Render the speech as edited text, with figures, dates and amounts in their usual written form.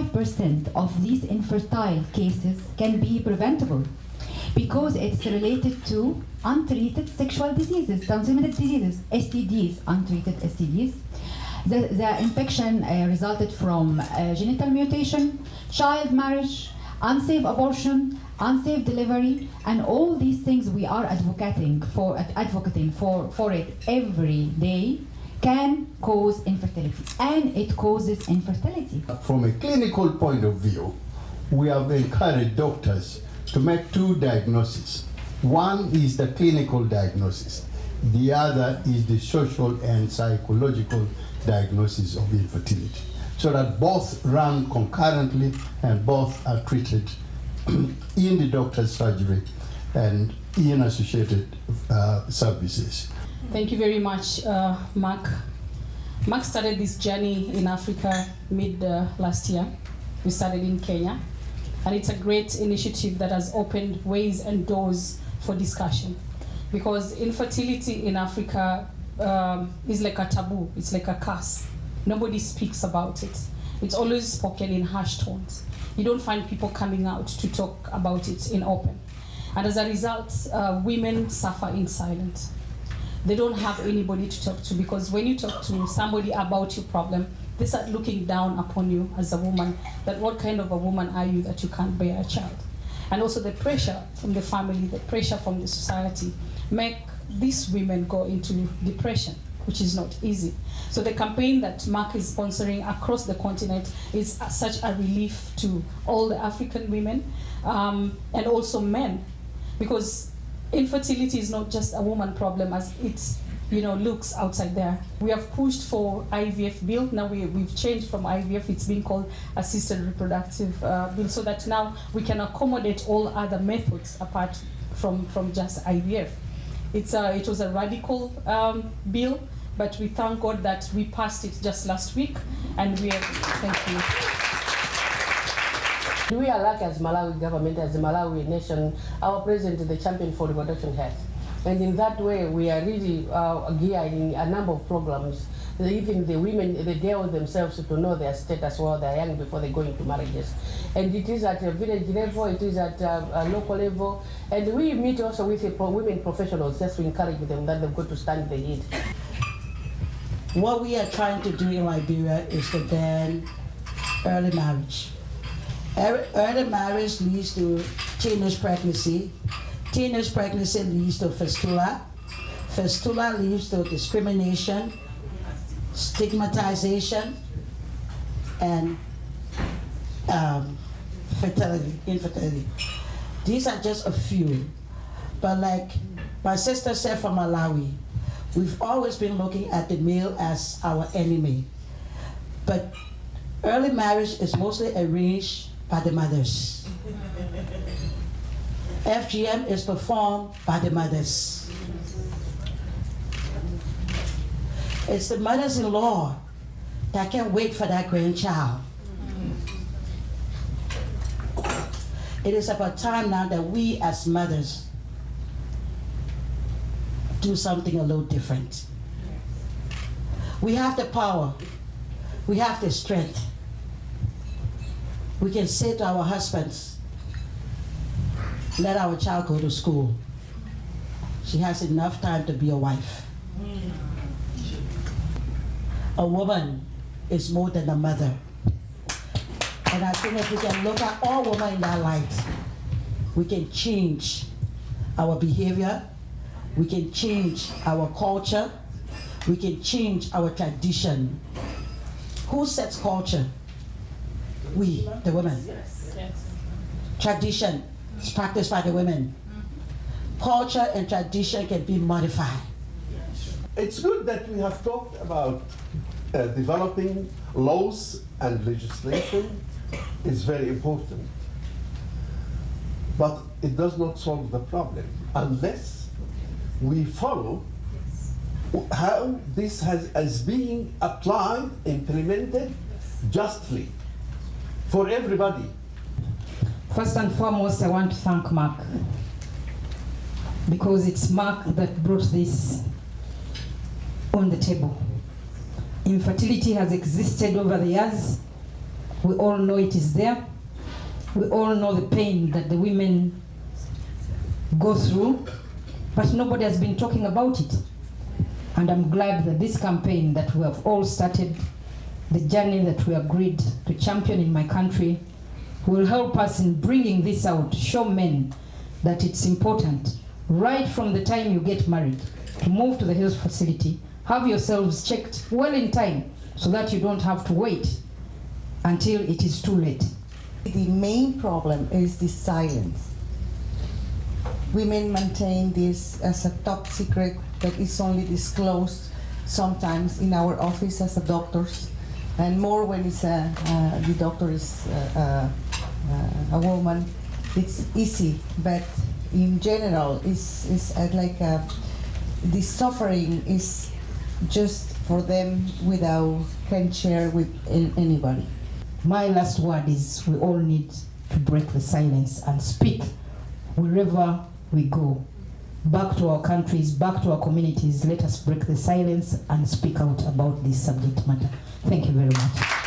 95% of these infertile cases can be preventable because it's related to untreated sexual diseases, transmitted diseases, STDs, untreated STDs. The infection resulted from genital mutation, child marriage, unsafe abortion, unsafe delivery, and all these things we are advocating for it every day can cause infertility, and it causes infertility. From a clinical point of view, we have encouraged doctors to make two diagnoses. One is the clinical diagnosis, the other is the social and psychological diagnosis of infertility, so that both run concurrently and both are treated in the doctor's surgery and in associated services. Thank you very much, Mark. Mark started this journey in Africa mid last year. We started in Kenya, and it's a great initiative that has opened ways and doors for discussion, because infertility in Africa is like a taboo, it's like a curse. Nobody speaks about it. It's always spoken in harsh tones. You don't find people coming out to talk about it in open. And as a result, women suffer in silence. They don't have anybody to talk to, because when you talk to somebody about your problem, they start looking down upon you as a woman, that what kind of a woman are you that you can't bear a child? And also the pressure from the family, the pressure from the society, make these women go into depression, which is not easy. So the campaign that Mark is sponsoring across the continent is such a relief to all the African women and also men, because infertility is not just a woman problem as it looks outside there. We have pushed for IVF bill. Now we've changed from IVF, it's been called assisted reproductive bill, so that now we can accommodate all other methods apart from just IVF. It was a radical bill, but we thank God that we passed it just last week, and we are, thank you. We are lucky as Malawi government, as the Malawi nation, our president is the champion for reproduction health. And in that way, we are really gearing a number of programs. Even the women, the girls themselves to know their status while they're young before they go into marriages. And it is at a village level, it is at a local level. And we meet also with women professionals just to encourage them that they've got to stand the heat. What we are trying to do in Liberia is to ban early marriage. Early marriage leads to teenage pregnancy. Teenage pregnancy leads to fistula. Fistula leads to discrimination, stigmatization, and infertility. These are just a few. But like my sister said from Malawi, we've always been looking at the male as our enemy. But early marriage is mostly arranged by the mothers. FGM is performed by the mothers. It's the mothers-in-law that can't wait for that grandchild. It is about time now that we as mothers do something a little different. We have the power, we have the strength. We can say to our husbands, let our child go to school. She has enough time to be a wife. A woman is more than a mother. And I think if we can look at all women in that light, we can change our behavior, we can change our culture, we can change our tradition. Who sets culture? We, the women. Yes. Tradition is practiced by the women. Culture and tradition can be modified. It's good that we have talked about developing laws and legislation. Is very important. But it does not solve the problem unless we follow how this is being applied, implemented justly for everybody. First and foremost, I want to thank Mark, because it's Mark that brought this on the table. Infertility has existed over the years. We all know it is there. We all know the pain that the women go through, but nobody has been talking about it. And I'm glad that this campaign that we have all started, the journey that we agreed to champion in my country, will help us in bringing this out, show men that it's important, right from the time you get married, to move to the health facility, have yourselves checked well in time, so that you don't have to wait until it is too late. The main problem is the silence. Women maintain this as a top secret that is only disclosed sometimes in our office as a doctors, and more when it's the doctor is a woman. It's easy, but in general, it's like the suffering is just for them without can share with anybody. My last word is we all need to break the silence and speak wherever we go. Back to our countries, back to our communities, let us break the silence and speak out about this subject matter. Thank you very much.